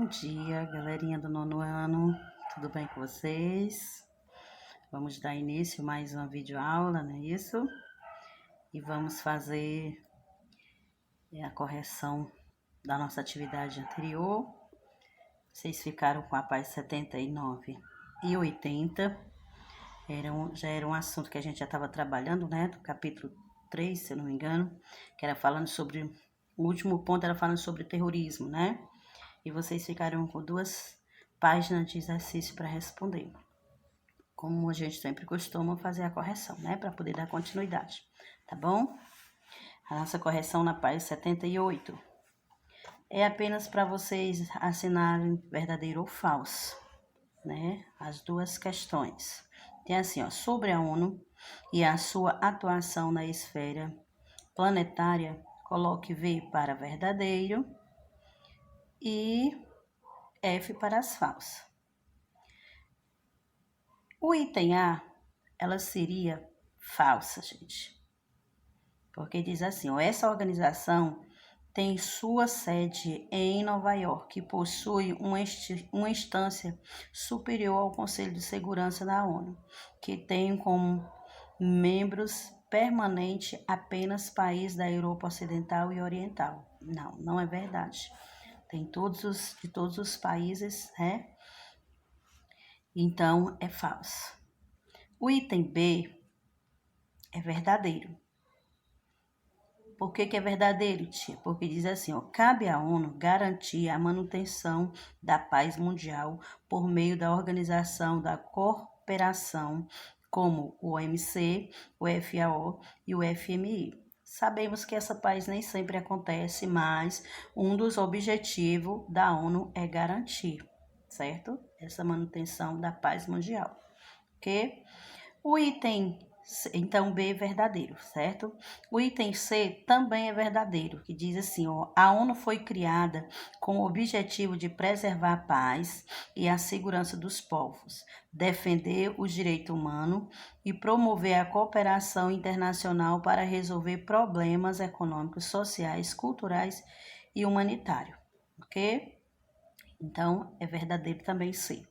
Bom dia, galerinha do 9º ano, tudo bem com vocês? Vamos dar início a mais uma videoaula, não é isso? E vamos fazer a correção da nossa atividade anterior. Vocês ficaram com a página 79 e 80. Já era um assunto que a gente já estava trabalhando, né? Do capítulo 3, se eu não me engano, que era falando sobre... O último ponto era falando sobre terrorismo, né? E vocês ficaram com 2 páginas de exercício para responder. Como a gente sempre costuma fazer a correção, né? Para poder dar continuidade, tá bom? A nossa correção na página 78 é apenas para vocês assinarem verdadeiro ou falso, né? As 2 questões. Tem assim, ó, sobre a ONU e a sua atuação na esfera planetária, coloque V para verdadeiro e F para as falsas. O item A, ela seria falsa, gente. Porque diz assim, ó, essa organização tem sua sede em Nova York e possui uma instância superior ao Conselho de Segurança da ONU, que tem como membros permanentes apenas países da Europa Ocidental e Oriental. Não, não é verdade. Tem de todos os países, né? Então, é falso. O item B é verdadeiro. Por que é verdadeiro, tia? Porque diz assim, ó, cabe à ONU garantir a manutenção da paz mundial por meio da organização da cooperação, como o OMC, o FAO e o FMI. Sabemos que essa paz nem sempre acontece, mas um dos objetivos da ONU é garantir, certo? Essa manutenção da paz mundial, ok? O item, então, B é verdadeiro, certo? O item C também é verdadeiro, que diz assim, ó, a ONU foi criada com o objetivo de preservar a paz e a segurança dos povos, defender os direitos humanos e promover a cooperação internacional para resolver problemas econômicos, sociais, culturais e humanitários, ok? Então, é verdadeiro também C.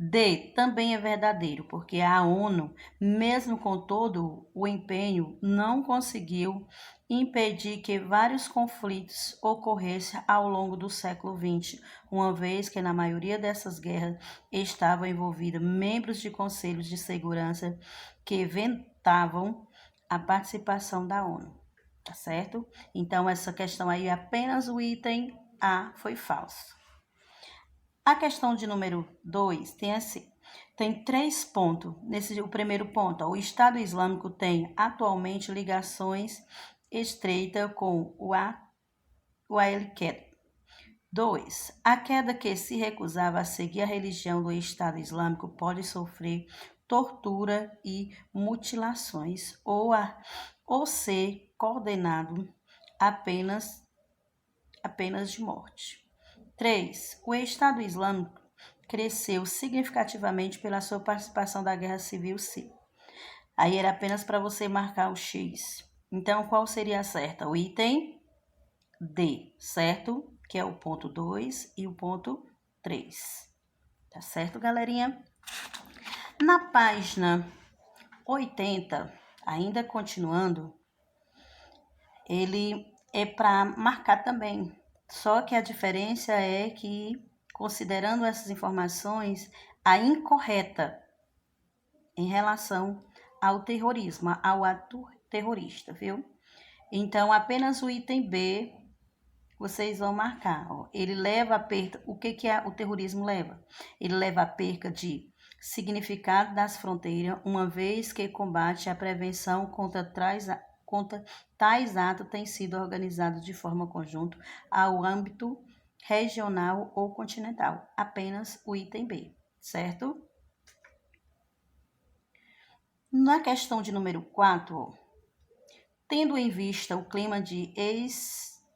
D também é verdadeiro, porque a ONU, mesmo com todo o empenho, não conseguiu impedir que vários conflitos ocorressem ao longo do século XX, uma vez que na maioria dessas guerras estavam envolvidos membros de conselhos de segurança que vetavam a participação da ONU, tá certo? Então, essa questão aí, apenas o item A foi falso. A questão de número 2 tem 3 pontos. O primeiro ponto, ó, o Estado Islâmico tem atualmente ligações estreitas com o Al-Qaeda. 2. A queda que se recusava a seguir a religião do Estado Islâmico pode sofrer tortura e mutilações ou ser condenado apenas de morte. 3. O Estado Islâmico cresceu significativamente pela sua participação da Guerra Civil Síria. Aí era apenas para você marcar o X. Então, qual seria a certa? O item D, certo? Que é o ponto 2 e o ponto 3. Tá certo, galerinha? Na página 80, ainda continuando, ele é para marcar também. Só que a diferença é que, considerando essas informações, a incorreta em relação ao terrorismo, ao ato terrorista, viu? Então, apenas o item B vocês vão marcar. Ó. Ele leva a perda. O que o terrorismo leva? Ele leva a perda de significado das fronteiras, uma vez que combate a prevenção contra tais atos têm sido organizados de forma conjunta ao âmbito regional ou continental. Apenas o item B, certo? Na questão de número 4, tendo em vista o clima de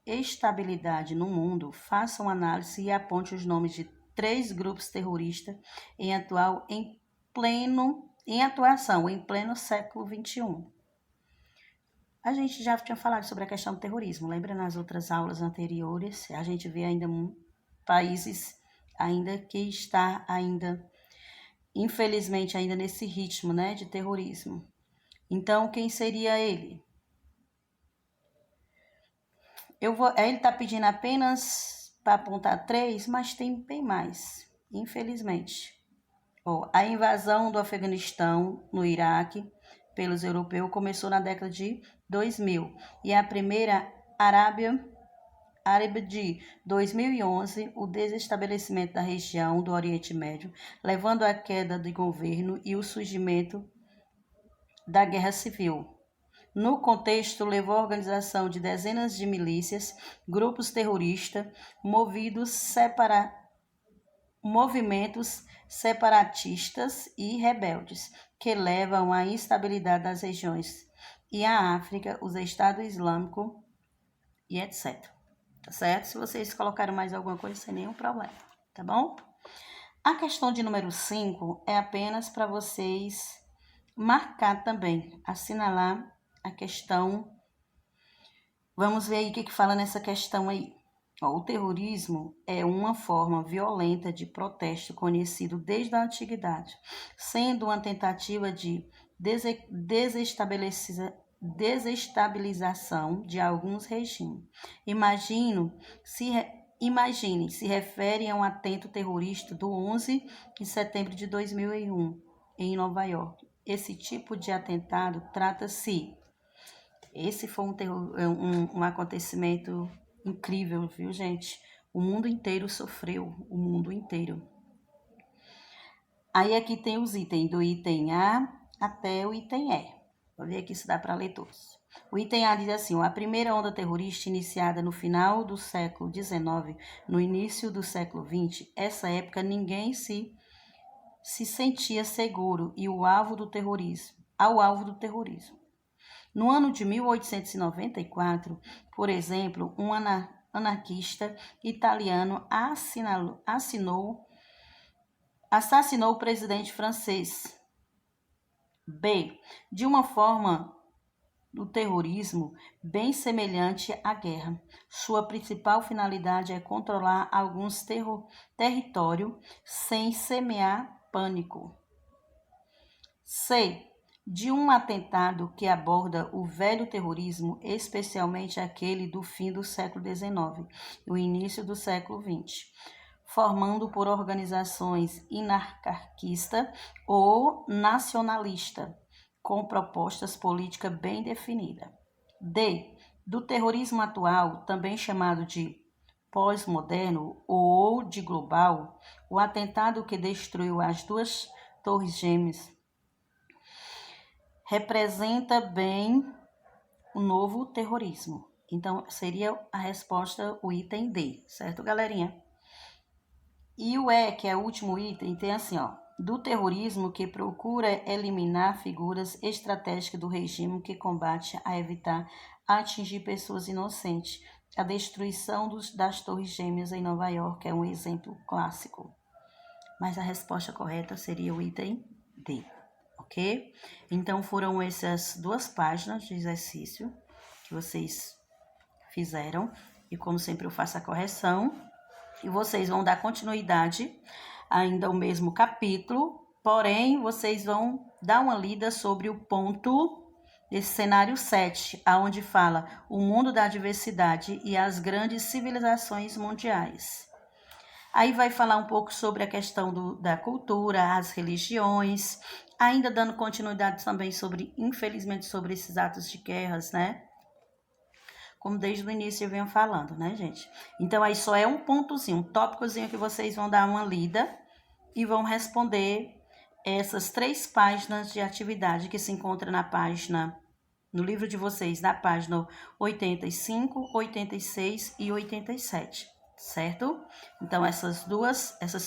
estabilidade no mundo, faça uma análise e aponte os nomes de 3 grupos terroristas em atuação em pleno século XXI. A gente já tinha falado sobre a questão do terrorismo, lembra nas outras aulas anteriores? A gente vê ainda países ainda que está ainda, infelizmente, ainda nesse ritmo, né, de terrorismo. Então, quem seria ele? Ele está pedindo apenas para apontar 3, mas tem bem mais, infelizmente. A invasão do Afeganistão no Iraque pelos europeus começou na década de 2000 e a primeira árabe de 2011, o desestabelecimento da região do Oriente Médio, levando à queda do governo e o surgimento da guerra civil. No contexto, levou à organização de dezenas de milícias, grupos terroristas, movimentos separatistas e rebeldes, que levam à instabilidade das regiões e à África, os Estados Islâmicos e etc. Tá certo? Se vocês colocaram mais alguma coisa, sem nenhum problema, tá bom? A questão de número 5 é apenas para vocês marcar também, assinalar a questão. Vamos ver aí o que fala nessa questão aí. O terrorismo é uma forma violenta de protesto conhecido desde a antiguidade, sendo uma tentativa de desestabilização de alguns regimes. Imagine, se refere a um atento terrorista do 11 de setembro de 2001, em Nova York. Esse tipo de atentado trata-se. Esse foi um acontecimento incrível, viu, gente? O mundo inteiro sofreu, o mundo inteiro. Aí aqui tem os itens, do item A até o item E. Vou ver aqui se dá para ler todos. O item A diz assim: a primeira onda terrorista iniciada no final do século XIX, no início do século XX, essa época ninguém se sentia seguro e ao alvo do terrorismo. No ano de 1894, por exemplo, um anarquista italiano assassinou o presidente francês. B. De uma forma do terrorismo bem semelhante à guerra. Sua principal finalidade é controlar alguns territórios sem semear pânico. C. De um atentado que aborda o velho terrorismo, especialmente aquele do fim do século XIX e o início do século XX, formando por organizações anarquistas ou nacionalistas, com propostas políticas bem definidas. D. Do terrorismo atual, também chamado de pós-moderno ou de global, o atentado que destruiu as duas torres gêmeas representa bem o novo terrorismo. Então, seria a resposta o item D, certo, galerinha? E o E, que é o último item, tem assim, do terrorismo que procura eliminar figuras estratégicas do regime que combate a evitar atingir pessoas inocentes. A destruição das Torres Gêmeas em Nova York é um exemplo clássico. Mas a resposta correta seria o item D. Ok? Então, foram essas 2 páginas de exercício que vocês fizeram. E, como sempre, eu faço a correção. E vocês vão dar continuidade ainda ao mesmo capítulo. Porém, vocês vão dar uma lida sobre o ponto desse cenário 7, onde fala o mundo da diversidade e as grandes civilizações mundiais. Aí vai falar um pouco sobre a questão da cultura, as religiões, ainda dando continuidade também infelizmente, sobre esses atos de guerras, né? Como desde o início eu venho falando, né, gente? Então, aí só é um pontozinho, um tópicozinho que vocês vão dar uma lida e vão responder essas 3 páginas de atividade que se encontra no livro de vocês, na página 85, 86 e 87. Certo? Então, essas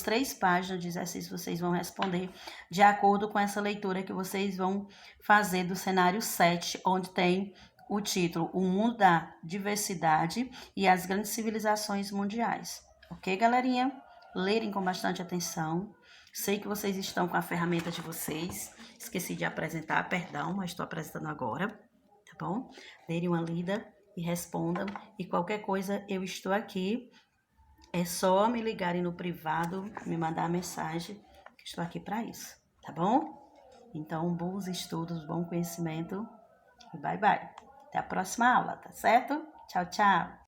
3 páginas de exercício vocês vão responder de acordo com essa leitura que vocês vão fazer do cenário 7, onde tem o título O Mundo da Diversidade e as Grandes Civilizações Mundiais. Ok, galerinha? Lerem com bastante atenção. Sei que vocês estão com a ferramenta de vocês. Esqueci de apresentar, perdão, mas estou apresentando agora. Tá bom? Lerem uma lida e respondam. E qualquer coisa, eu estou aqui é só me ligarem no privado, me mandar mensagem, que estou aqui para isso, tá bom? Então, bons estudos, bom conhecimento e bye bye. Até a próxima aula, tá certo? Tchau, tchau!